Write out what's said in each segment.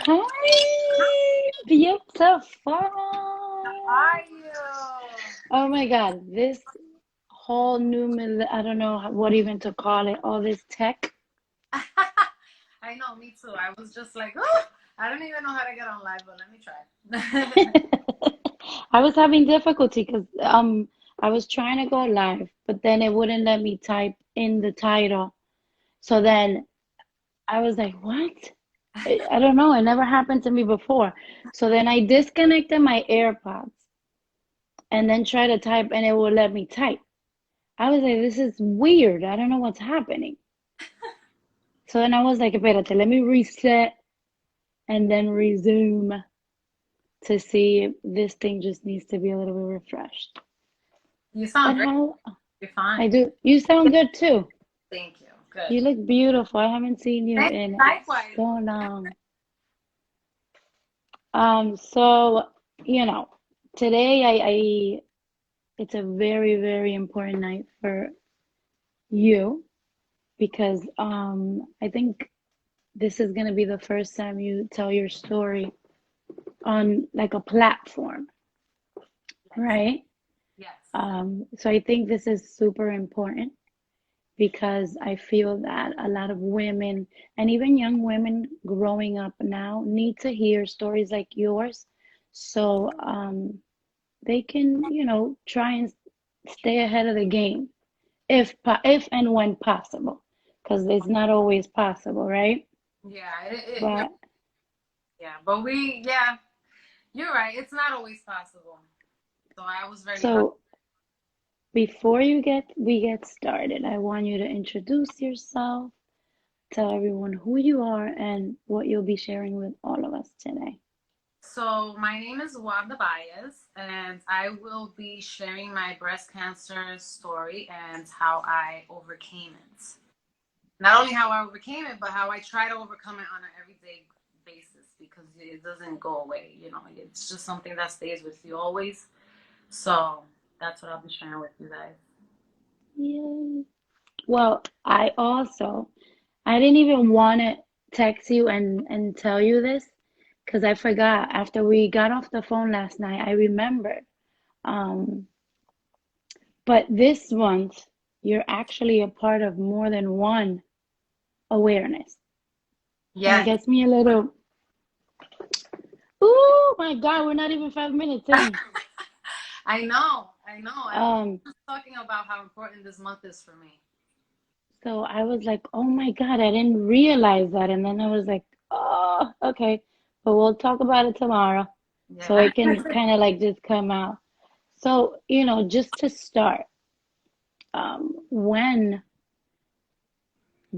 Hi, beautiful. Are you? Oh my God, this whole I don't know what even to call it, all this tech. I know, me too. I was just like, oh, I don't even know how to get on live, but let me try. I was having difficulty because I was trying to go live, but then it wouldn't let me type in the title. So then I was like, what? I don't know. It never happened to me before. So then I disconnected my AirPods and then tried to type and it would let me type. I was like, this is weird. I don't know what's happening. So then I was like, espérate, let me reset and then resume to see if this thing just needs to be a little bit refreshed. You sound But great. how You're I fine. do, you sound good too. Thank you. Good. You look beautiful. I haven't seen you Thank in Likewise. so long. So, you know, today I it's a very, very important night for you because I think this is gonna be the first time you tell your story on like a platform, Yes. right? Yes. So I think this is super important because I feel that a lot of women and even young women growing up now need to hear stories like yours so they can, try and stay ahead of the game if and when possible, because it's not always possible, right? Yeah. But Yeah. But yeah, you're right. It's not always possible. So I was very lucky. so before we get started, I want you to introduce yourself, tell everyone who you are and what you'll be sharing with all of us today. So my name is Wanda Baez, and I will be sharing my breast cancer story and how I overcame it. Not only how I overcame it, but how I try to overcome it on an everyday basis because it doesn't go away. It's just something that stays with you always. So that's what I'll be sharing with you guys. Yeah. Well, I didn't even want to text you and tell you this because I forgot after we got off the phone last night. I remembered. Um, but this month, you're actually a part of more than one awareness. And it Yes. gets me a little, oh my God, we're not even 5 minutes in. I know. I know. I was Um, just talking about how important this month is for me. so I was like, oh my God, I didn't realize that. And then I was like, oh, okay, but we'll talk about it tomorrow. So Yeah. it can kind of like just come out. So, just to start, when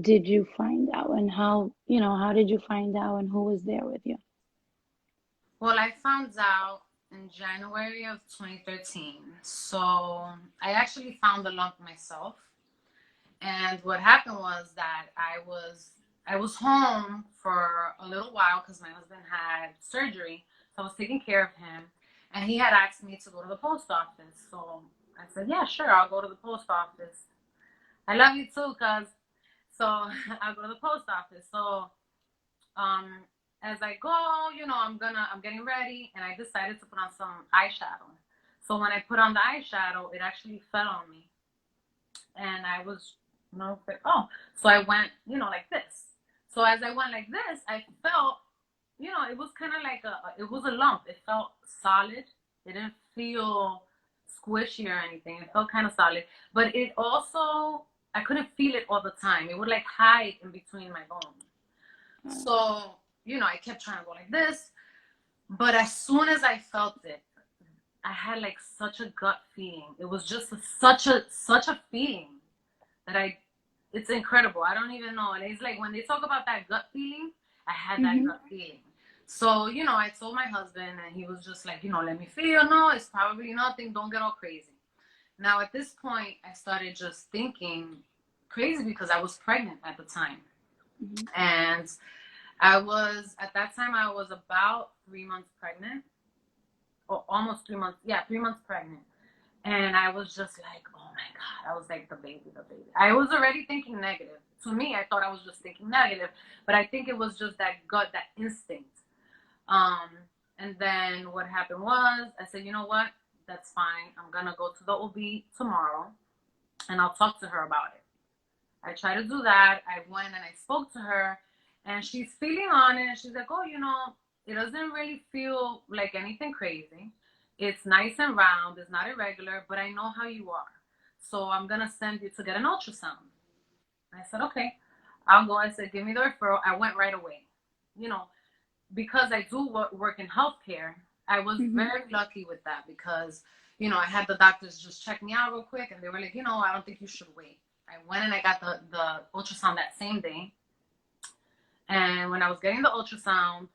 did you find out and how did you find out and who was there with you? Well, I found out in January of 2013. So I actually found the lump myself. And what happened was that I was home for a little while because my husband had surgery. So I was taking care of him, and he had asked me to go to the post office. So I said, "Yeah, sure, I'll go to the post office." I love you too, cuz. So I'll go to the post office. So um, as I go, I'm getting ready, and I decided to put on some eyeshadow. So when I put on the eyeshadow, it actually fell on me, and I was, like, oh. So I went, like this. So as I went like this, I felt, it was kind of like it was a lump. It felt solid. It didn't feel squishy or anything. It felt kind of solid, but it also, I couldn't feel it all the time. It would like hide in between my bones. So, I kept trying to go like this, but as soon as I felt it, I had like such a gut feeling. It was just such a feeling that it's incredible. I don't even know. And it's like when they talk about that gut feeling, I had that Mm-hmm. gut feeling. So, I told my husband, and he was just like, let me feel. No, it's probably nothing. Don't get all crazy. Now, at this point, I started just thinking crazy because I was pregnant at the time. Mm-hmm. And at that time, I was about 3 months pregnant, or almost 3 months. Yeah, 3 months pregnant. And I was just like, oh my God. I was like, the baby, the baby. I was already thinking negative. To me, I thought I was just thinking negative, but I think it was just that gut, that instinct. Um, and then what happened was I said, you know what? That's fine. I'm gonna go to the OB tomorrow and I'll talk to her about it. I tried to do that. I went and I spoke to her and she's feeling on it and she's like, oh, it doesn't really feel like anything crazy. It's nice and round, it's not irregular, but I know how you are. So I'm gonna send you to get an ultrasound. I said, okay, I'll go. I said, give me the referral. I went right away. You know, because I do work in healthcare, I was very lucky with that because, I had the doctors just check me out real quick and they were like, I don't think you should wait. I went and I got the ultrasound that same day. And when I was getting the ultrasound,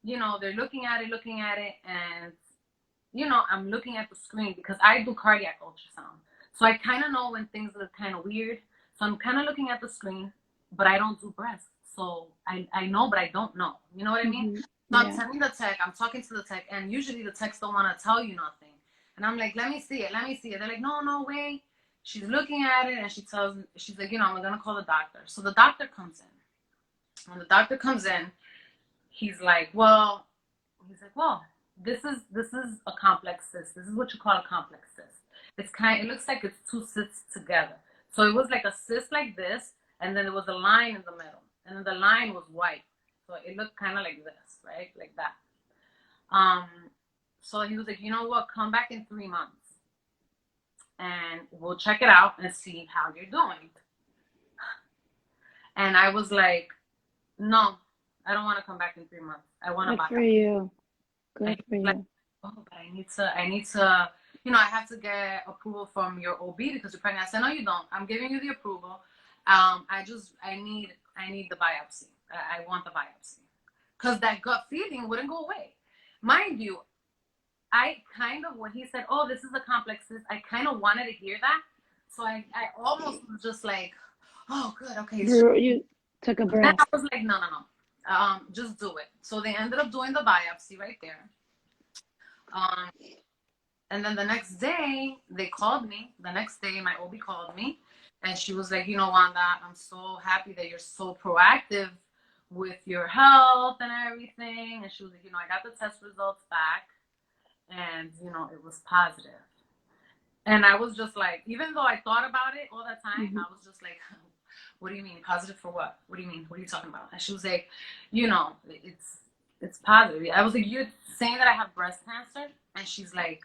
they're looking at it, and, I'm looking at the screen because I do cardiac ultrasound. So I kind of know when things look kind of weird. So I'm kind of looking at the screen, but I don't do breast. So I know, but I don't know. You know what I mean? So I'm telling the tech, I'm talking to the tech, and usually the techs don't want to tell you nothing. And I'm like, let me see it. They're like, no, wait. She's looking at it, and she's like, I'm going to call the doctor. So the doctor comes in. When the doctor comes in, he's like, well, this is a complex cyst. This is what you call a complex cyst. It looks like it's two cysts together. So it was like a cyst like this, and then there was a line in the middle, and then the line was white. So it looked kind of like this, right? Like that. So he was like, you know what? Come back in 3 months and we'll check it out and see how you're doing. And I was like, no, I don't want to come back in 3 months. I want to buy. Good for you. Good for you. Like, oh, but I need to, I have to get approval from your OB because you're pregnant. I said, no, you don't. I'm giving you the approval. I need the biopsy. I want the biopsy. Because that gut feeling wouldn't go away. Mind you, when he said, oh, this is a complex cyst, I kind of wanted to hear that. So I almost was just like, oh, good, okay. You took a breath. Then I was like, no. Just do it. So they ended up doing the biopsy right there. And then the next day, they called me. The next day, my OB called me. And she was like, Wanda, I'm so happy that you're so proactive with your health and everything. And she was like, I got the test results back. And, it was positive. And I was just like, even though I thought about it all the time, I was just like, what do you mean? Positive for what? What do you mean? What are you talking about? And she was like, it's positive. I was like, you're saying that I have breast cancer? And she's like,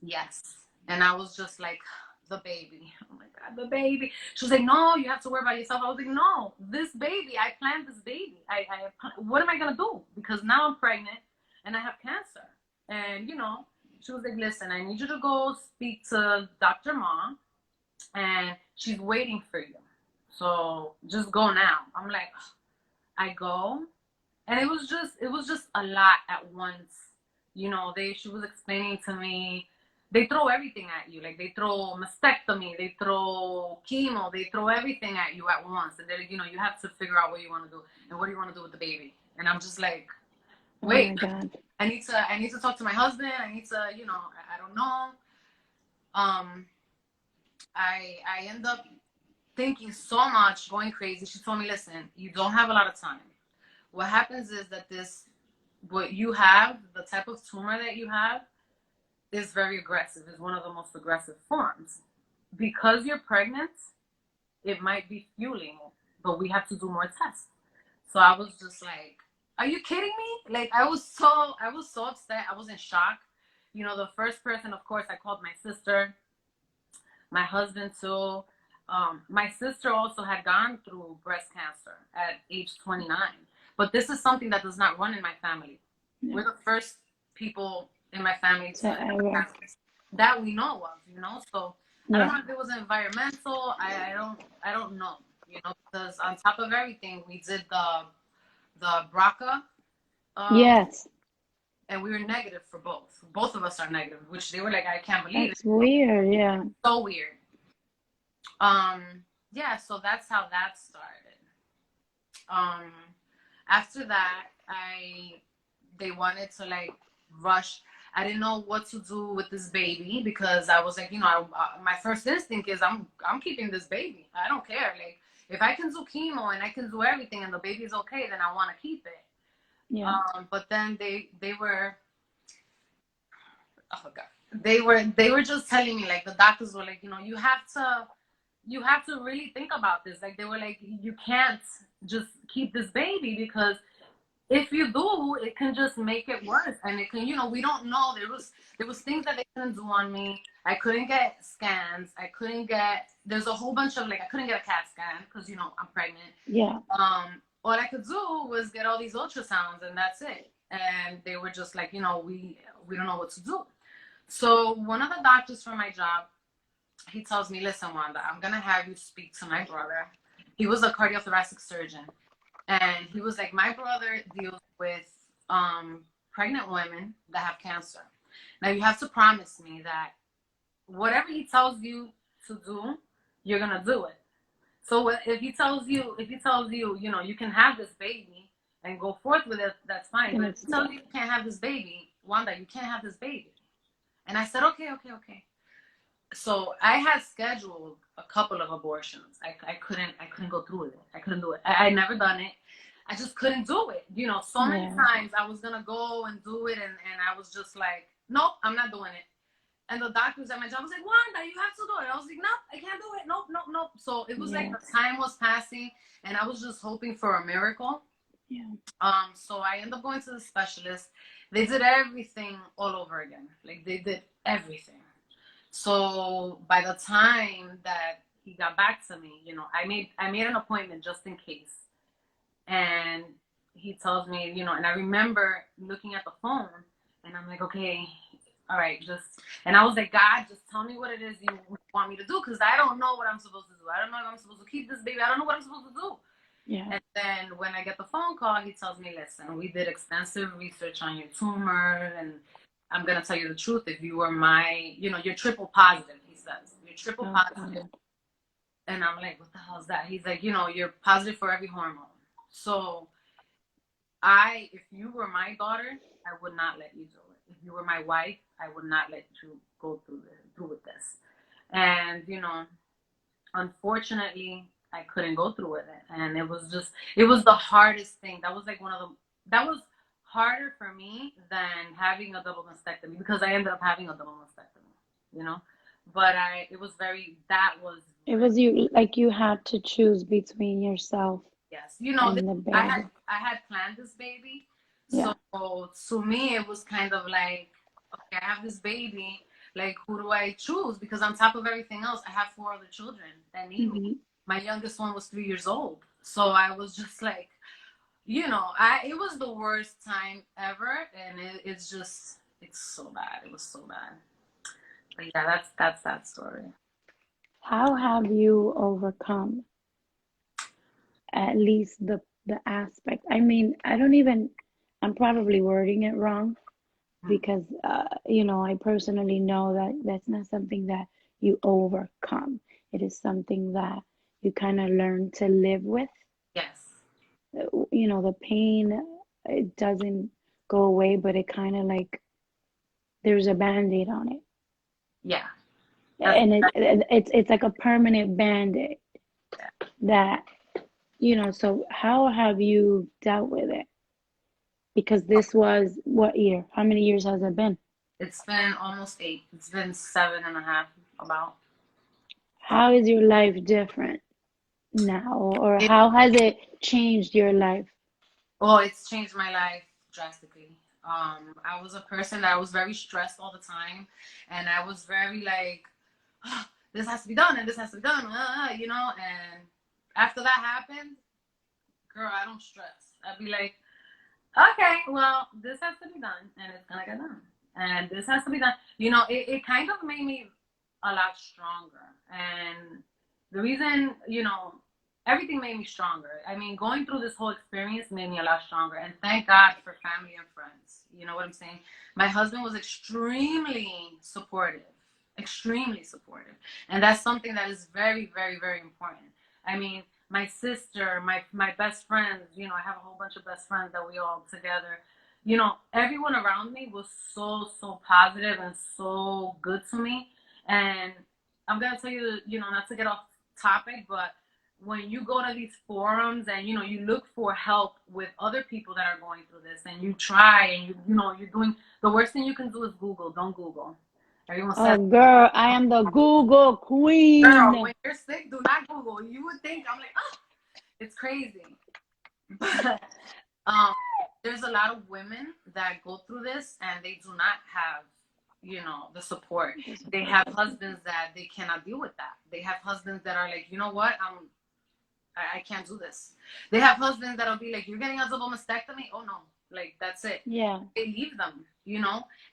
yes. And I was just like, the baby. Oh my God, the baby. She was like, no, you have to worry about yourself. I was like, no, this baby, I planned this baby. What am I going to do? Because now I'm pregnant and I have cancer. And, she was like, listen, I need you to go speak to Dr. Ma and she's waiting for you. So just go now. I'm like, I go. And it was just a lot at once. She was explaining to me, they throw everything at you. Like they throw mastectomy, they throw chemo, they throw everything at you at once. And then, you have to figure out what you want to do and what do you want to do with the baby. And I'm just like, wait, oh my God. I need to talk to my husband. I need to, I don't know. I end up thinking so much, going crazy. She told me, listen, you don't have a lot of time. What happens is that what you have, the type of tumor that you have, is very aggressive. It's one of the most aggressive forms. Because you're pregnant, it might be fueling it, but we have to do more tests. So I was just like, are you kidding me? Like I was so upset. I was in shock. The first person, of course, I called my sister, my husband too. My sister also had gone through breast cancer at age 29. But this is something that does not run in my family. Yeah. We're the first people in my family that we know of, So I don't know if it was environmental. I don't know, because on top of everything, we did the BRCA. Yes. And we were negative for both. Both of us are negative, which they were like, I can't believe it. It's weird, yeah. So weird. Yeah, so that's how that started. After that, they wanted to like rush. I didn't know what to do with this baby because I was like, my first instinct is I'm keeping this baby. I don't care. Like if I can do chemo and I can do everything and the baby's okay, then I want to keep it. Yeah. But then they were, oh god, they were just telling me, like, the doctors were like, you have to really think about this. Like, they were like, you can't just keep this baby, because if you do, it can just make it worse, and it can, we don't know. There was things that they couldn't do on me. I couldn't get scans. I couldn't get. There's a whole bunch of, like, I couldn't get a CAT scan because I'm pregnant. Yeah. All I could do was get all these ultrasounds, and that's it. And they were just like, we don't know what to do. So one of the doctors from my job, he tells me, listen, Wanda, I'm gonna have you speak to my brother. He was a cardiothoracic surgeon. And he was like, my brother deals with pregnant women that have cancer. Now, you have to promise me that whatever he tells you to do, you're gonna do it. So if he tells you, you can have this baby and go forth with it, that's fine. But if he tells you you can't have this baby, Wanda, you can't have this baby. And I said, okay. So I had scheduled a couple of abortions. I couldn't go through with it. I couldn't do it. I never done it. I just couldn't do it. So many times I was gonna go and do it, and I was just like, nope, I'm not doing it. And the doctors at my job was like, Wanda, you have to do it. I was like, nope, I can't do it. Nope. So it was like the time was passing, and I was just hoping for a miracle. Yeah. So I ended up going to the specialist. They did everything all over again. Like, they did everything. So by the time that he got back to me, I made an appointment just in case. And he tells me, and I remember looking at the phone, and I'm like, okay, all right, and I was like, God, just tell me what it is you want me to do, because I don't know what I'm supposed to do. I don't know if I'm supposed to keep this baby. I don't know what I'm supposed to do. Yeah. And then when I get the phone call, he tells me, listen, we did extensive research on your tumor, and I'm going to tell you the truth. If you were you're triple positive, he says. You're triple positive. God. And I'm like, what the hell is that? He's like, you're positive for every hormone. So if you were my daughter, I would not let you do it. If you were my wife, I would not let you go through with this. And, unfortunately, I couldn't go through with it. And it was the hardest thing. That was like that was harder for me than having a double mastectomy, because I ended up having a double mastectomy, but it was you had to choose between yourself. Yes. And the baby. I had planned this baby. Yeah. So to me, it was kind of like, okay, I have this baby. Like, who do I choose? Because on top of everything else, I have 4 other children that need me. My youngest one was 3 years old. So I was just like, it was the worst time ever. And it's so bad. It was so bad. But yeah, that's that story. How have you overcome at least the aspect? I mean, I'm probably wording it wrong, because I personally know that that's not something that you overcome. It is something that you kind of learn to live with. Yes. The pain, it doesn't go away, but it kind of like there's a band-aid on it. Yeah. And it's like a permanent band-aid that, so how have you dealt with it? Because this was what year? How many years has it been? It's been almost 8. It's been 7.5 about. How is your life different now? Or how has it changed your life? Oh, it's changed my life drastically. I was a person that was very stressed all the time. And I was very like, oh, this has to be done and this has to be done, and after that happened, girl, I don't stress. I'd be like, okay, well, this has to be done, and it's gonna get done, and this has to be done. It kind of made me a lot stronger, and the reason, everything made me stronger. I mean, going through this whole experience made me a lot stronger, and thank God for family and friends. You know what I'm saying? My husband was extremely supportive, and that's something that is very, very, very important. I mean, my sister, my best friends, I have a whole bunch of best friends that we all together, everyone around me was so positive and so good to me. And I'm going to tell you, not to get off topic, but when you go to these forums and you look for help with other people that are going through this, and you try, and you're doing, the worst thing you can do is Google. Don't Google. Everyone Oh, says, girl, I am the Google girl, queen. when you're sick, do not Google. You would think, I'm like, oh, it's crazy. But there's a lot of women that go through this and they do not have, the support. They have husbands that they cannot deal with that. They have husbands that are like, you know what, I can't do this. They have husbands that'll be like, you're getting a double mastectomy? Oh no, like that's it. Yeah. They leave them,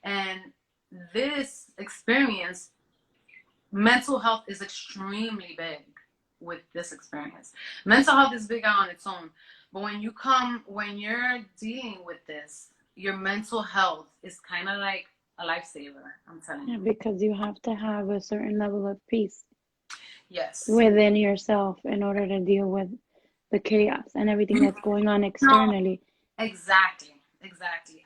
and this experience, mental health is extremely big with this experience. Mental health is big on its own, but when you're dealing with this, your mental health is kind of like a lifesaver, I'm telling Yeah, you. because you have to have a certain level of peace Yes. within yourself in order to deal with the chaos and everything that's going on No, externally. exactly.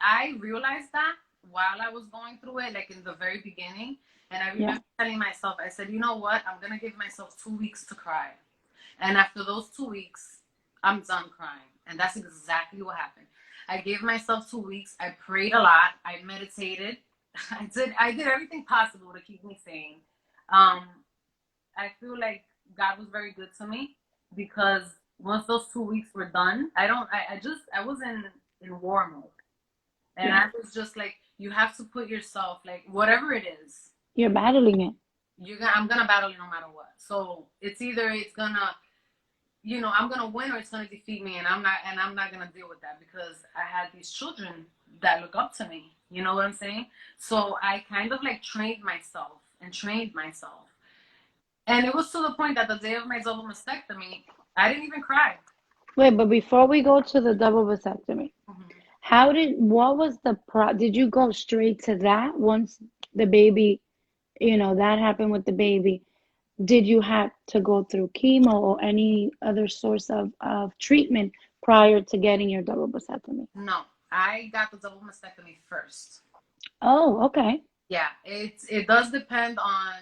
I realized that while I was going through it, like in the very beginning, and I Yeah. remember telling myself, I said, you know what, I'm gonna give myself 2 weeks to cry. And after those 2 weeks, I'm done crying. And that's exactly what happened. I gave myself 2 weeks. I prayed a lot. I meditated. I did everything possible to keep me sane. I feel like God was very good to me, because once those 2 weeks were done, I was in war mode. And Yeah. I was just like, you have to put yourself, like, whatever it is, You're battling it. I'm gonna battle you no matter what. So it's either I'm gonna win, or it's gonna defeat me, and I'm not gonna deal with that, because I had these children that look up to me. You know what I'm saying? So I kind of like trained myself, and it was to the point that the day of my double mastectomy, I didn't even cry. Wait, but before we go to the double vasectomy, what was did you go straight to that once the baby, that happened with the baby? Did you have to go through chemo or any other source of treatment prior to getting your double vasectomy? No, I got the double mastectomy first. Oh, okay. Yeah, it does depend on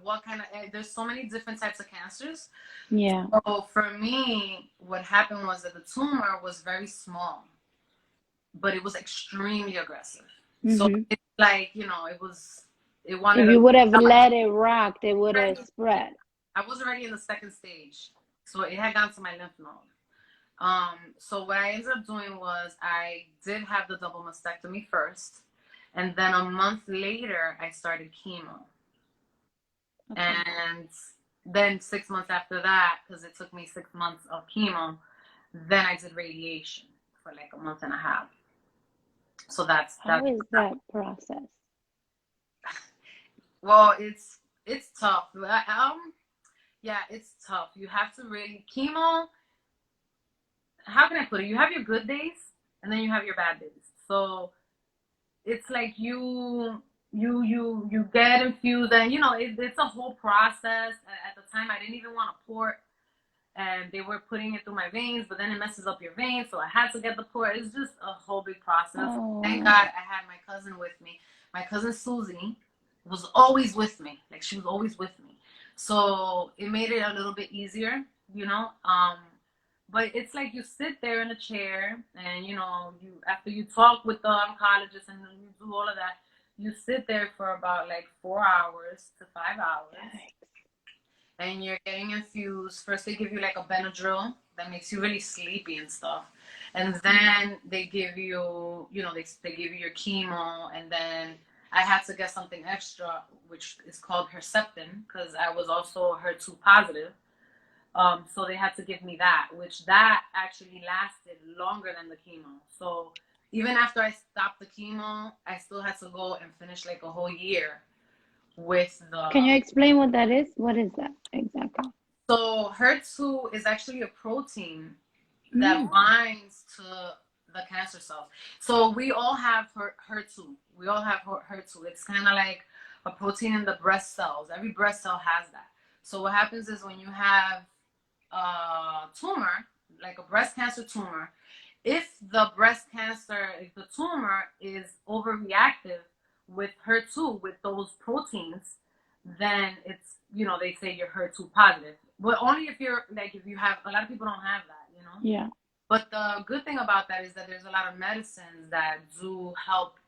what kind of, there's so many different types of cancers. Yeah. So for me, what happened was that the tumor was very small, but it was extremely aggressive. So Hmm. it's like, it wanted If to you would have die. let it rock, it would have spread. I was already in the second stage, so it had gone to my lymph node. So what I ended up doing was I did have the double mastectomy first, and then a month later I started chemo. Okay. And then 6 months after that, because it took me 6 months of chemo, then I did radiation for like a month and a half. So that's How is that process? well, it's tough. Yeah, it's tough. You have to really chemo. How can I put it? You have your good days, and then you have your bad days. So it's like you get infused, and it's a whole process. At the time, I didn't even want a port, and they were putting it through my veins, but then it messes up your veins, so I had to get the port. It's just a whole big process. Oh. Thank God I had my cousin with me. My cousin Susie was always with me. Like, she was always with me. So it made it a little bit easier, but it's like you sit there in a chair, and you after you talk with the oncologist and you do all of that, you sit there for about like 4 hours to 5 hours, and you're getting infused. First, they give you like a Benadryl that makes you really sleepy and stuff. And then they give you, they give you your chemo. And then I had to get something extra, which is called Herceptin, because I was also HER2 positive. So they had to give me that, which that actually lasted longer than the chemo. So even after I stopped the chemo, I still had to go and finish like a whole year with the. Can you explain what that is? What is that exactly? So HER2 is actually a protein that binds to the cancer cells. So we all have HER2. We all have HER2. It's kind of like a protein in the breast cells. Every breast cell has that. So what happens is when you have a tumor, like a breast cancer tumor, if the tumor is overreactive with HER2, with those proteins, then it's, they say you're HER2 positive. but only if you're like, if you have, a lot of people don't have that, you know. Yeah. But the good thing about that is that there's a lot of medicines that do help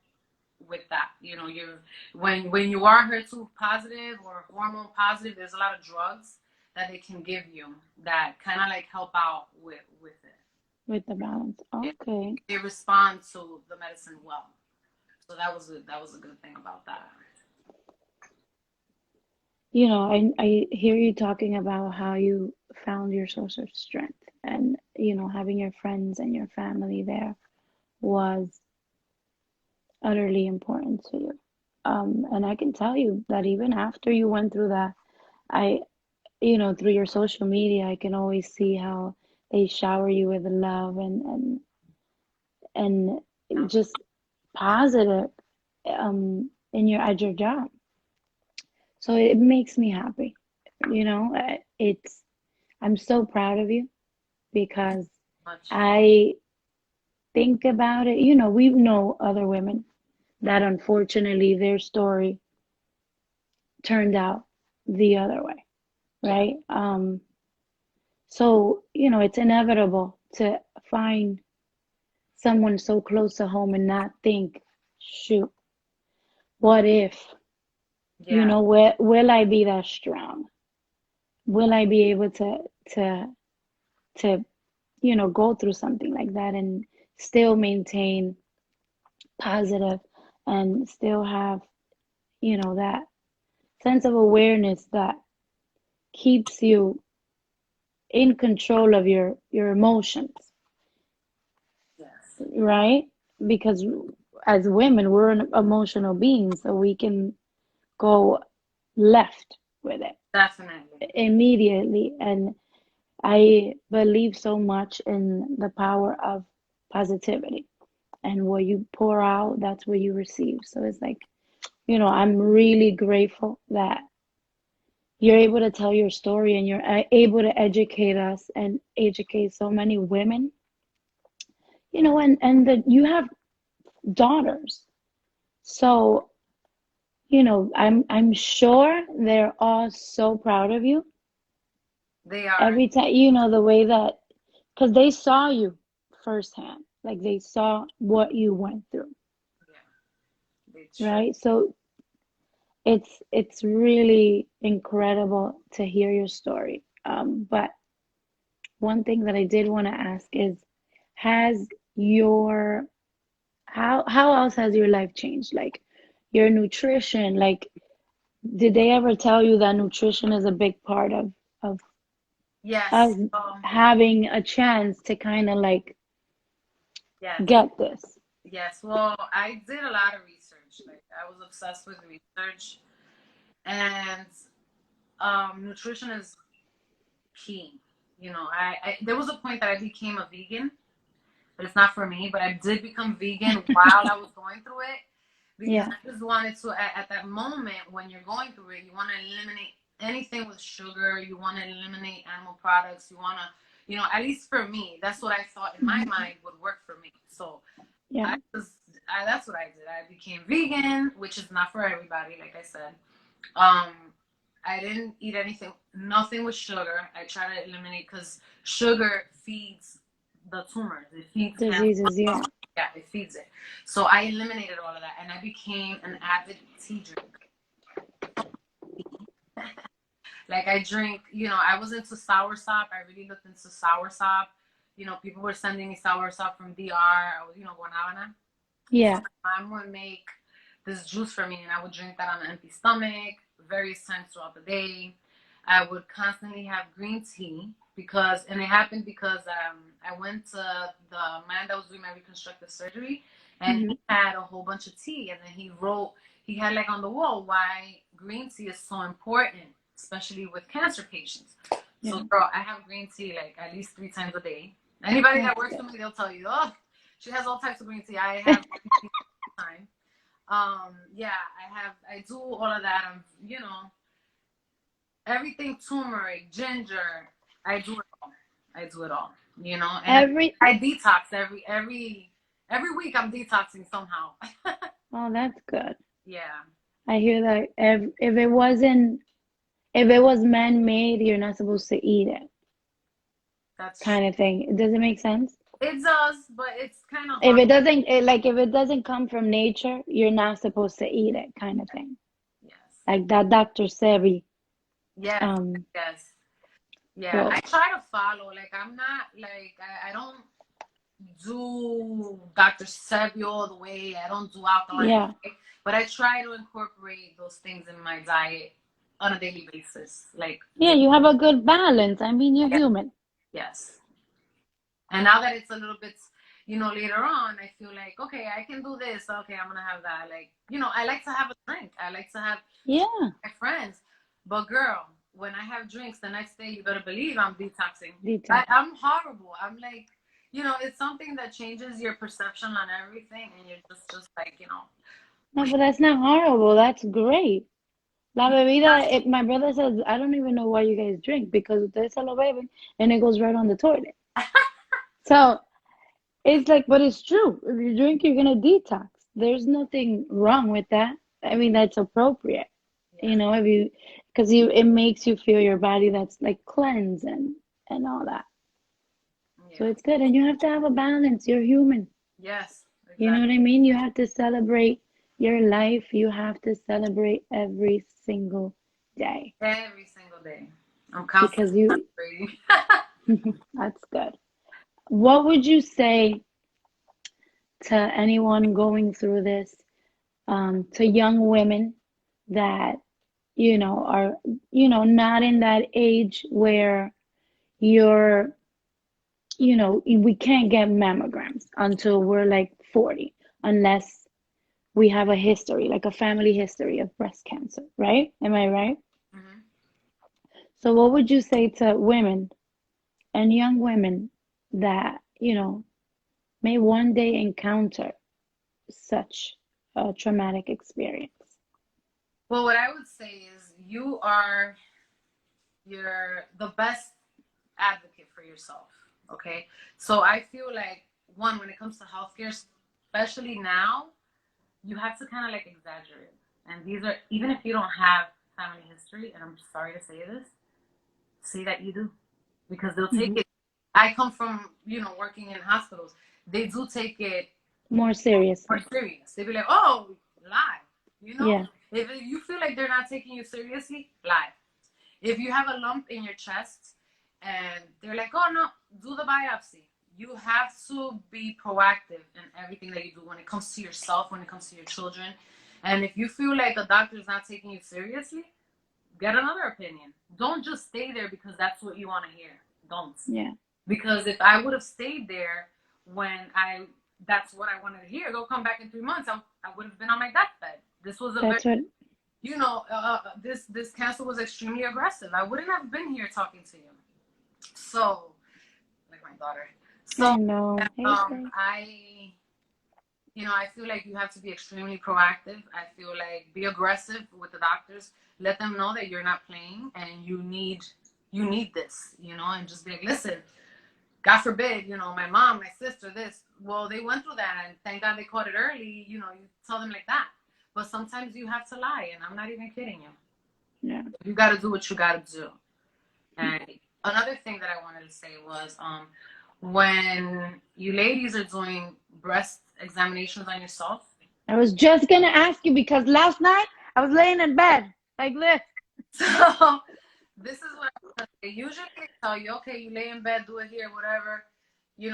with that. You know, you when you are HER2 positive or hormone positive, there's a lot of drugs that they can give you that kind of like help out with it. With the balance. Okay. They respond to the medicine well. So that was a good thing about that. You know, I hear you talking about how you found your source of strength, and you know, having your friends and your family there was utterly important to you. And I can tell you that even after you went through that, I, you know, through your social media, I can always see how they shower you with love and just positive in your at your job. So it makes me happy. You know, it's I'm so proud of you because Much. I think about it. You know, we know other women that unfortunately their story turned out the other way, Yeah. right? So, you know, it's inevitable to find someone so close to home and not think, shoot, what if? You Yeah. know, will I be that strong? Will I be able to to you know go through something like that and still maintain positive and still have you know that sense of awareness that keeps you in control of your emotions, Yes. right? Because as women, we're an emotional beings, so we can go left with it Definitely. immediately. And I believe so much in the power of positivity. And what you pour out, that's what you receive. So it's like, you know, I'm really grateful that you're able to tell your story and you're able to educate us and educate so many women, you know, and that you have daughters. So, you know, I'm sure they're all so proud of you They are. every time, you know, the way that, because they saw you firsthand, like they saw what you went through, Yeah. They sure. right? So it's really incredible to hear your story. But one thing that I did want to ask is, has your how else has your life changed? Like your nutrition, like did they ever tell you that nutrition is a big part of Yes. us having a chance to kind of like Yes. get this? Yes. Well, I did a lot of research. Like I was obsessed with research, and nutrition is key. You know, I there was a point that I became a vegan, but it's not for me. But I did become vegan while I was going through it because Yeah. I just wanted to. At that moment when you're going through it, you want to eliminate anything with sugar. You want to eliminate animal products. You want to, you know, at least for me, that's what I thought in my Mhm. mind would work for me. So Yeah. that's what I did. I became vegan, which is not for everybody, like I said. Um, I didn't eat anything, nothing with sugar. I try to eliminate because sugar feeds the tumors. It feeds cancer. Diseases, yeah. Yeah, it feeds it. So I eliminated all of that, and I became an avid tea drinker. Like I drink, you know, I was into soursop. I really looked into soursop. You know, people were sending me soursop from DR. I was, you know, Guanabana. So Yeah. my mom would make this juice for me, and I would drink that on an empty stomach various times throughout the day. I would constantly have green tea because, and it happened because I went to the man that was doing my reconstructive surgery, and Hmm. he had a whole bunch of tea, and then he wrote, he had like on the wall why green tea is so important, especially with cancer patients. So, Yeah. girl, I have green tea like at least 3 times a day. Anybody that That's works good. with me, they'll tell you, oh, she has all types of green tea. I have green tea all the time. Yeah, I do all of that. You know, everything turmeric, ginger. I do it all. I do it all. You know, and Every I detox every week. I'm detoxing somehow. Oh, that's good. Yeah. I hear that if it wasn't If it was man-made, you're not supposed to eat it, That's true. kind of thing. Does it make sense? It does, but it's kind of If hard. it doesn't, if it doesn't come from nature, you're not supposed to eat it, kind of thing. Yes. Like that Dr. Sebi. Yes. Um, Yes. Yeah. I well, try to follow. Like I'm not like I don't do Dr. Sebi all the way. I don't do alkaline, yeah. right? But I try to incorporate those things in my diet on a daily basis. Like Yeah, you have a good balance. I mean, you're yeah, human. yes. And now that it's a little bit, later on, I feel like, okay, I can do this. Okay, I'm gonna have that. Like, I like to have a drink. I like to have Yeah, my friends. But girl, when I have drinks the next day, you better believe I'm detoxing. detail. I'm horrible. I'm like, it's something that changes your perception on everything, and you're just like, No, but that's not horrible. That's great. La Yes, bebida, my brother says, I don't even know why you guys drink because ustedes se lo beben and it goes right on the toilet. So it's like, but it's true. If you drink, you're gonna detox. There's nothing wrong with that. I mean, that's appropriate. yes, If you, because it makes you feel your body that's like cleanse and all that. So yeah, it's good. And you have to have a balance. You're human. yes, You know exactly. what I mean? You have to celebrate your life. You have to celebrate every single day Every single day, I'm constantly because you, celebrating. that's good. What would you say to anyone going through this, to young women that, are, not in that age where you're, we can't get mammograms until we're like 40, unless we have a history, like a family history of breast cancer, right? Am I right? Hmm. So what would you say to women and young women that, may one day encounter such a traumatic experience? Well, what I would say is you're the best advocate for yourself. Okay. So I feel like one, when it comes to healthcare, especially now, you have to kind of like exaggerate. And these are, even if you don't have family history, and I'm sorry to say this, say that you do. Because they'll take Hmm. it. I come from, working in hospitals. They do take it More more seriously. serious. They be like, oh, lie. You know? Yeah. If you feel like they're not taking you seriously, lie. If you have a lump in your chest and they're like, oh no, do the biopsy. You have to be proactive in everything that you do when it comes to yourself, when it comes to your children. And if you feel like a doctor is not taking you seriously, get another opinion. Don't just stay there because that's what you want to hear. Don't. Yeah. Because if I would have stayed there when that's what I wanted to hear, go come back in 3 months, I would have been on my deathbed. This was a very, That's what this cancer was extremely aggressive. I wouldn't have been here talking to you. So, like my daughter. So, I know. Hey, girl. I feel like you have to be extremely proactive. I feel like be aggressive with the doctors. Let them know that you're not playing and you need this, and just be like, listen, God forbid, my mom, my sister, this. Well, they went through that, and thank God they caught it early. You tell them like that. But sometimes you have to lie, and I'm not even kidding you. Yeah. You got to do what you got to do. And another thing that I wanted to say was, when you ladies are doing breast examinations on yourself. I was just gonna ask you because last night I was laying in bed like this. So this is what they usually tell you. Okay, you lay in bed, do it here, whatever. You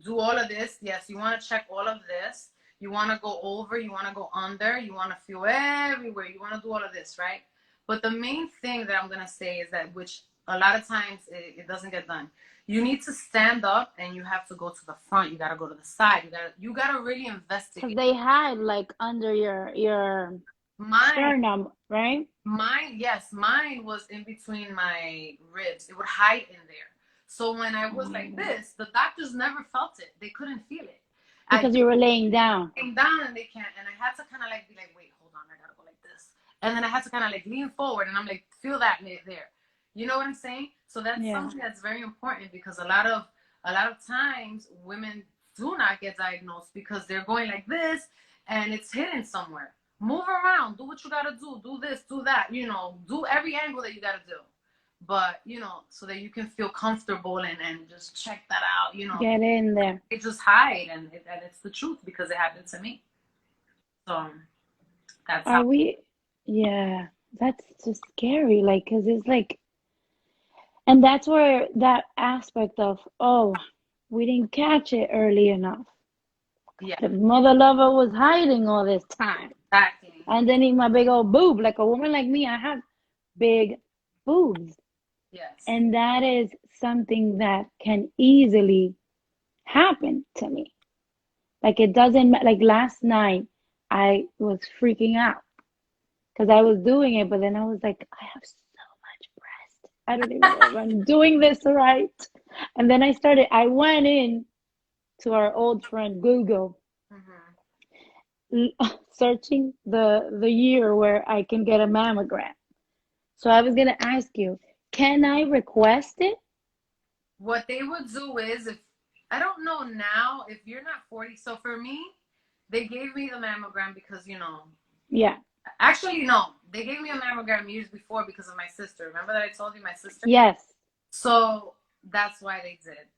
do all of this. Yes, you want to check all of this. You want to go over. You want to go under. You want to feel everywhere. You want to do all of this, right? But the main thing that I'm gonna say is that, which a lot of times it doesn't get done. You need to stand up and you have to go to the front. You gotta go to the side. You gotta really Because investigate. they hide like under your Mine sternum, right? Yes, mine was in between my ribs. It would hide in there. So when I Oh was my like God. this, the doctors never felt it. They couldn't feel it. I Because you were laying down. came down and they can't. And I had to kind of like be like, wait, hold on, I gotta go like this. And then I had to kind of like lean forward and I'm like, feel that there. You know what I'm saying? So that's Yeah. something that's very important because a lot of times women do not get diagnosed because they're going like this and it's hidden somewhere. Move around, do what you gotta do this, do that, do every angle that you gotta do. But, so that you can feel comfortable and just check that out, Get in there. they just hide, and it's the truth because it happened to me. So that's Are how. we? Yeah, that's just scary. Like, 'cause it's like, and that's where that aspect of, oh, we didn't catch it early enough. Yeah, The mother lover was hiding all this time. exactly. Underneath my big old boob, like a woman like me, I have big boobs. Yes. And that is something that can easily happen to me. Like it doesn't, like last night, I was freaking out because I was doing it, but then I was like, I have so much breast. I don't even know if I'm doing this right. And then I went in to our old friend Google, Hmm. searching the year where I can get a mammogram. So I was gonna ask you, can I request it? What they would do is, if I don't know now, if you're not 40. So for me, they gave me the mammogram because, Yeah. actually, no, they gave me a mammogram years before because of my sister. Remember that I told you my sister? Yes. So that's why they did.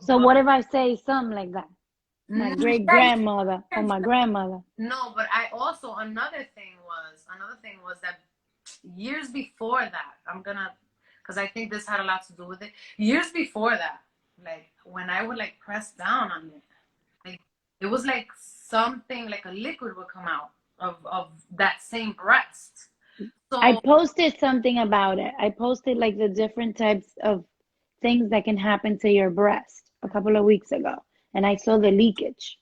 So But what if I say something like that? My great yeah, grandmother or my grandmother. no, but I also, another thing was that years before that, because I think this had a lot to do with it. Years before that, like when I would like press down on it, like it was like something like a liquid would come out of that same breast. I So posted something about it. I posted like the different types of things that can happen to your breast a couple of weeks ago. And I saw the leakage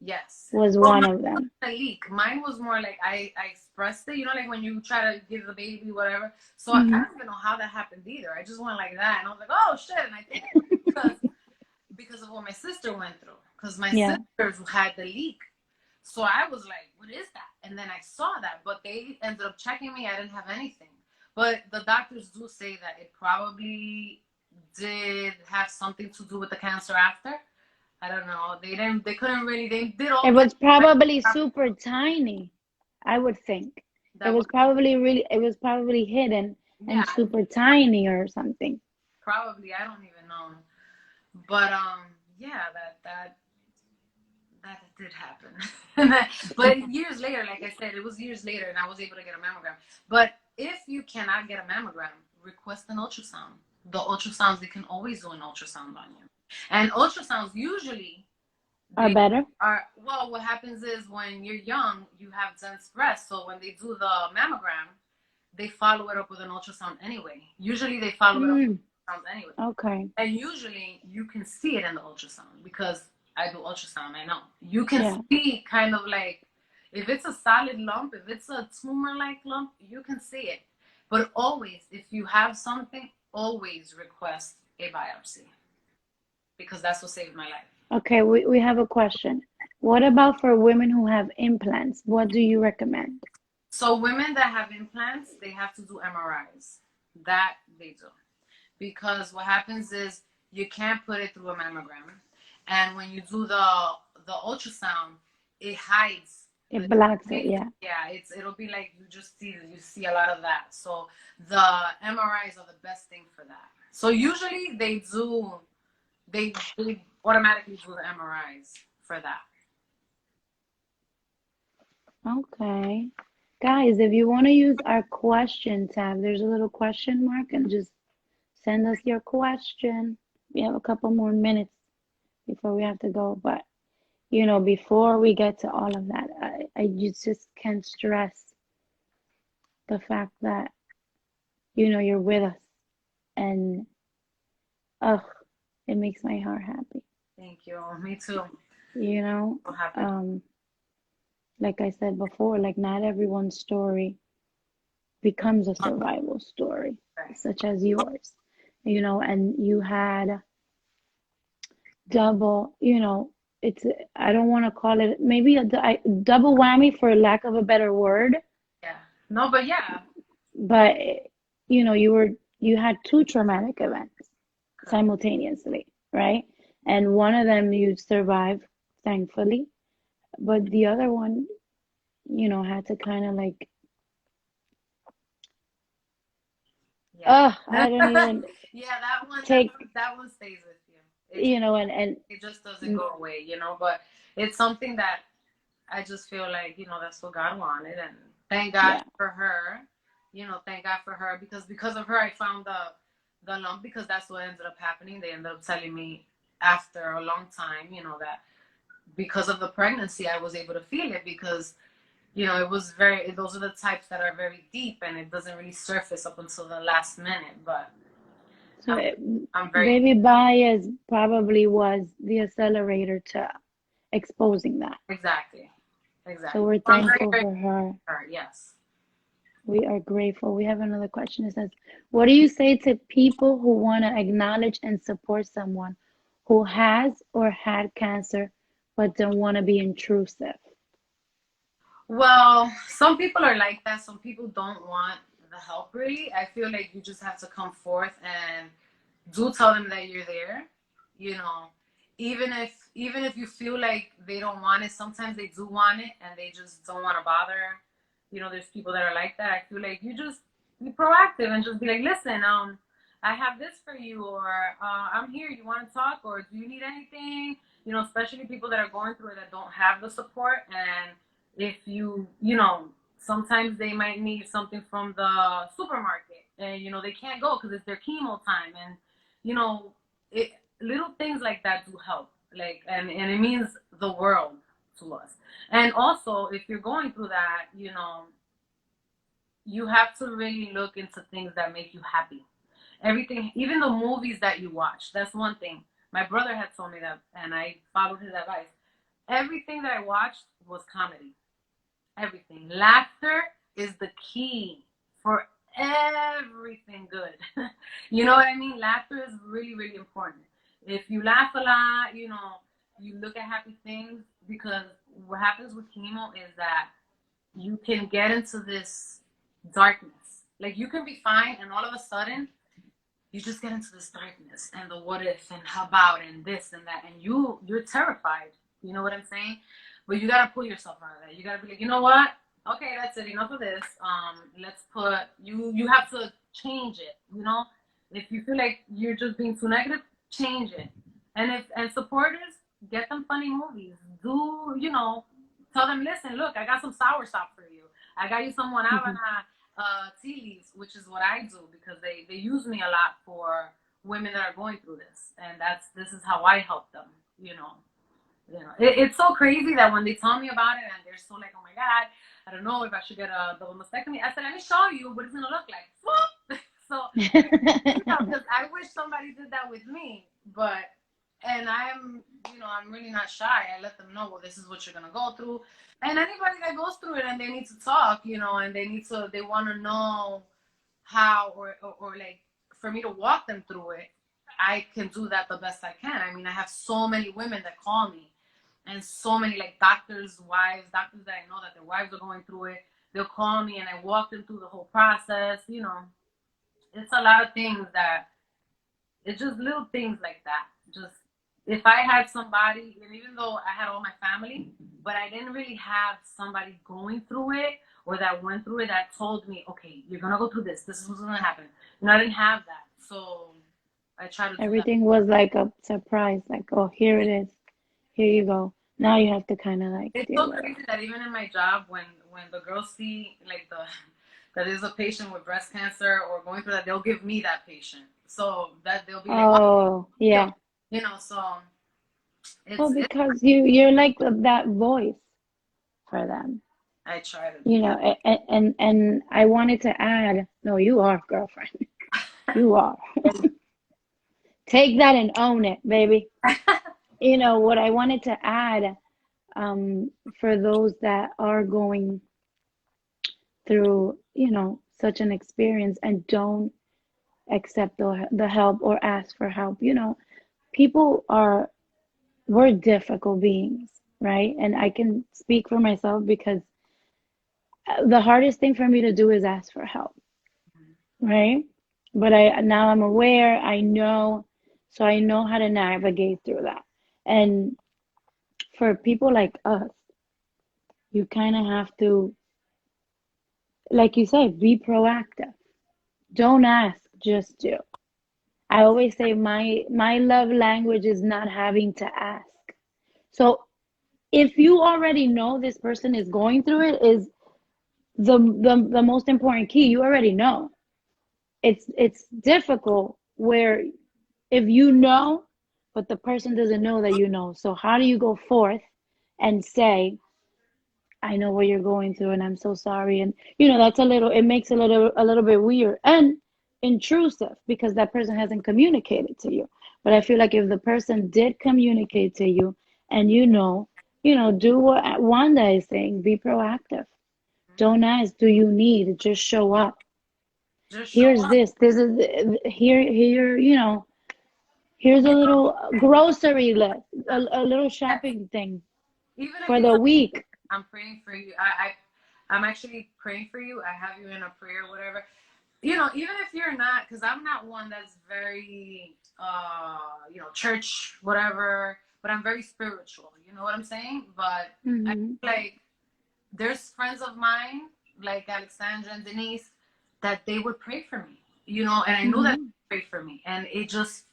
yes, was well, one mine of them. wasn't a leak. Mine was more like I expressed it, like when you try to give the baby whatever. So I Hmm. don't even know how that happened either. I just went like that, and I was like, oh shit, and I think because of what my sister went through, because my Yeah. sisters had the leak. So I was like, what is that? And then I saw that, but they ended up checking me. I didn't have anything. But the doctors do say that it probably did have something to do with the cancer after. I don't know. They couldn't really, they did all It kinds was probably of super tiny, I would think. that was, It was probably hidden yeah, and super tiny or something. probably. I don't even know. But yeah, that did happen. But years later, like I said, it was years later, and I was able to get a mammogram. But if you cannot get a mammogram, request an ultrasound. The ultrasounds, they can always do an ultrasound on you. And ultrasounds usually Are they better? are, well, what happens is when you're young, you have dense breasts. So when they do the mammogram, they follow it up with an ultrasound anyway. Usually they follow it up Mm, with ultrasound anyway. okay. And usually you can see it in the ultrasound because I do ultrasound, I know. You can Yeah. see kind of like if it's a solid lump, if it's a tumor like lump, you can see it. But always, if you have something, always request a biopsy because that's what saved my life. Okay, we have a question. What about for women who have implants? What do you recommend? So, women that have implants, they have to do MRIs. That they do. Because what happens is you can't put it through a mammogram, and when you do the ultrasound, it hides It the blocks it, things. yeah. Yeah, it'll be like you see a lot of that. So the MRIs are the best thing for that. So usually they automatically do the MRIs for that. Okay. Guys, if you want to use our question tab, there's a little question mark and just send us your question. We have a couple more minutes before we have to go, but before we get to all of that, I just can't stress the fact that, you're with us and ugh, it makes my heart happy. Thank you. Me too. You know, So happy. um, like I said before, like not everyone's story becomes a survival story, Okay. such as yours, and you had double, it's, I don't want to call it maybe double whammy for lack of a better word, Yeah. No, but yeah. but you had two traumatic events Correct. simultaneously, right? And one of them you survived, thankfully, but the other one, had to kind of like, Yeah. I don't even Yeah, that one, take, that one stays with you. and It just doesn't go away, but it's something that I just feel like, that's what God wanted, and thank God yeah. for her. Thank God for her, because of her I found the lump, because that's what ended up happening. They ended up telling me after a long time, that because of the pregnancy I was able to feel it, because it was those are the types that are very deep, and it doesn't really surface up until the last minute. But So I'm I'm very Baby Baez probably was the accelerator to exposing that. exactly, So exactly. we're I'm very thankful grateful for her. for her. Yes. We are grateful. We have another question. It says, what do you say to people who want to acknowledge and support someone who has or had cancer but don't want to be intrusive? Well, some people are like that. Some people don't want the help, really. I feel like you just have to come forth and do tell them that you're there. You know, even if you feel like they don't want it, sometimes they do want it and they just don't want to bother. There's people that are like that. I feel like you just be proactive and just be like, listen, I have this for you, or I'm here. You want to talk, or do you need anything? Especially people that are going through it that don't have the support. And if sometimes they might need something from the supermarket, and they can't go because it's their chemo time, and you know it little things like that do help, like, and it means the world to us. And also, if you're going through that, you have to really look into things that make you happy. Everything, even the movies that you watch, that's one thing. My brother had told me that, and I followed his advice. Everything that I watched was comedy. Everything. Laughter is the key for everything good. You know what I mean? Laughter is really, really important. If you laugh a lot, you look at happy things, because what happens with chemo is that you can get into this darkness. Like, you can be fine, and all of a sudden you just get into this darkness, and the what if, and how about, and this and that, and you're terrified. You know what I'm saying? But you gotta pull yourself out of that. You gotta be like, you know what? Okay, that's it. Enough of this. Let's put you have to change it. If you feel like you're just being too negative, change it. And supporters, get them funny movies. Tell them, listen, look, I got some soursop for you. I got you some Hmm. guanabana tea leaves, which is what I do, because they use me a lot for women that are going through this, and this is how I help them. It's so crazy that when they tell me about it, and they're so like, oh my god, I don't know if I should get a double mastectomy. I said, let me show you what it's gonna look like. So, because I wish somebody did that with me, but and I'm really not shy. I let them know, well, this is what you're gonna go through, and anybody that goes through it and they need to talk, and they want to know how, or like, for me to walk them through it, I can do that the best I can. I mean, I have so many women that call me, and so many, like, doctors that I know that their wives are going through it. They'll call me and I walk them through the whole process. It's a lot of things that it's just little things like that. Just, if I had somebody, and even though I had all my family, but I didn't really have somebody going through it, or that went through it, that told me, okay, you're gonna go through this. This is what's gonna happen. I didn't have that, so I try to do that. Everything was like a surprise, like, oh, here it is. Here you go. Now you have to kind of like It's deal so with crazy that even in my job, when the girls see, like, that is a patient with breast cancer or going through that, they'll give me that patient, so that they'll it. be like, oh, Oh, you, yeah. so Well, it's because you're like that voice for them. I try to You be, yeah. know, and I wanted to add, no, you are, girlfriend. You are. Take that and own it, baby. What I wanted to add, um, for those that are going through, such an experience and don't accept the help or ask for help, people we're difficult beings, right? And I can speak for myself because the hardest thing for me to do is ask for help, right? But now I'm aware, I know, so I know how to navigate through that. And for people like us, you kind of have to, like you said, be proactive. Don't ask, just do. I always say my love language is not having to ask. So if you already know this person is going through it, is the most important key. You already know. It's difficult where if you know, but the person doesn't know that you know. So how do you go forth and say, I know what you're going through and I'm so sorry. And that's it makes a little bit weird and intrusive because that person hasn't communicated to you. But I feel like if the person did communicate to you and do what Wanda is saying, be proactive. Don't ask, do you need? Just show up. Just show Here's up. this. This is here, here's a little grocery list, a little Yes. shopping thing Even if for you the tell week. I'm praying for you. I'm actually praying for you. I have you in a prayer, whatever. Even if you're not, because I'm not one that's very, church, whatever, but I'm very spiritual. You know what I'm saying? But I Hmm. feel like there's friends of mine, like Alexandra and Denise, that they would pray for me, and I know that Hmm. they pray for me. And it just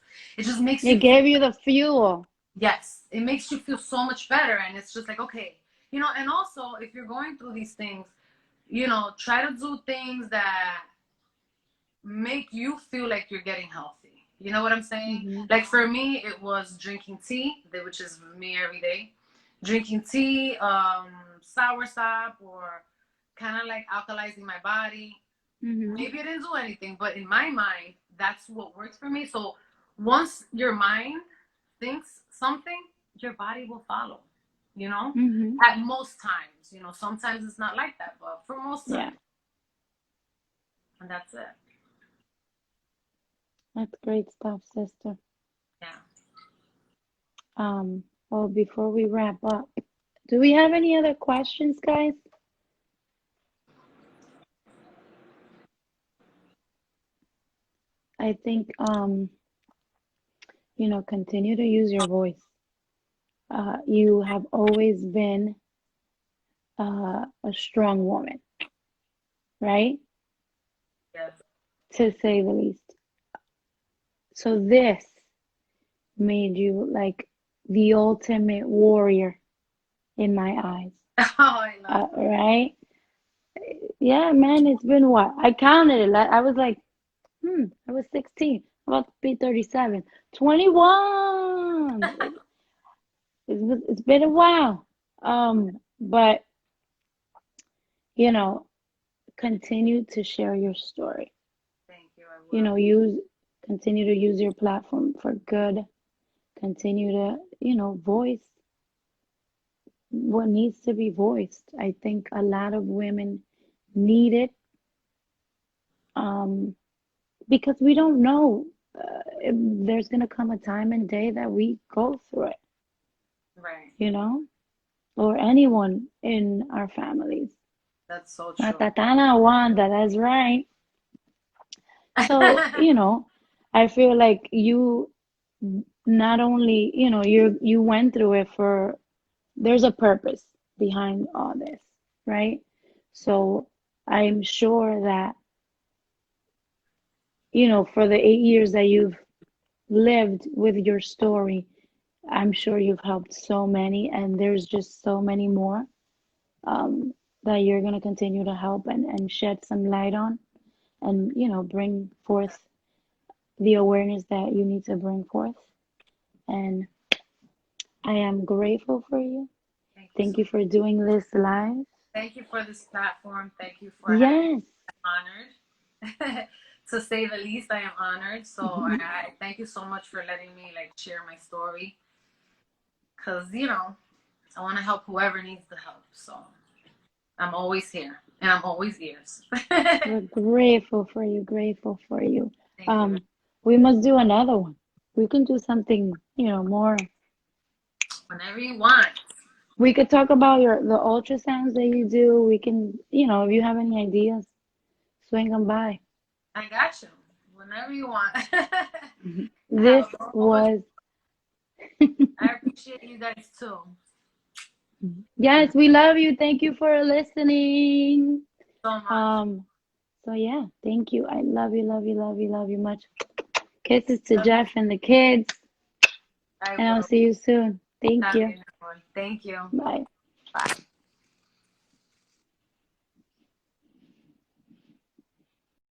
makes It you feel, gave you the fuel. yes, it makes you feel so much better. And it's just like, okay, and also if you're going through these things, try to do things that make you feel like you're getting healthy. You know what I'm saying? Hmm. Like for me, it was drinking tea, which is me every day. Drinking tea, sour sop, or kind of like alkalizing my body. Hmm. Maybe it didn't do anything, but in my mind, that's what works for me. So once your mind thinks something, your body will follow. You know, Hmm. at most times. Sometimes it's not like that, but for most Yeah, times, and that's it. that's great stuff, sister. Yeah. Well, before we wrap up, do we have any other questions, guys? I think, continue to use your voice. You have always been a strong woman, right? Yes. To say the least. So this made you like the ultimate warrior in my eyes. Oh, I love that. Right? Yeah, man, it's been what? I counted it. I was like, I was 16, about to be 37. 21. It's been a while. But you know, continue to share your story. Thank you. I You will. know, use continue to use your platform for good. Continue to, voice what needs to be voiced. I think a lot of women need it, um, because we don't know if there's gonna come a time and day that we go through it, Right. you know, or anyone in our families. That's so true. Matatana Wanda, that's right. So, I feel like you not only, you went through it for, there's a purpose behind all this, right? So I'm sure that, for the 8 years that you've lived with your story, I'm sure you've helped so many, and there's just so many more, um, that you're going to continue to help and shed some light on and, bring forth the awareness that you need to bring forth. And I am grateful for you. Thank you so Thank you much. for doing this live. Thank you for this platform. Thank you for having Yes. me. Honored. To say the least, I am honored. So I thank you so much for letting me like share my story. Cause I want to help whoever needs the help. So I'm always here and I'm always ears. We're grateful for you, grateful for you. Thank you. Um, we must do another one. We can do something, more. Whenever you want. We could talk about the ultrasounds that you do. We can, if you have any ideas, swing them by. I got you. Whenever you want. I This have so much. was I appreciate you guys too. Yes, we love you. Thank you for listening. So much. Um, so yeah, thank you. I love you, love you, love you, love you much. Kisses to Love you. Jeff and the kids, I and I'll will. see you soon. Thank Está you. bien, amor. Thank you. Bye. Bye.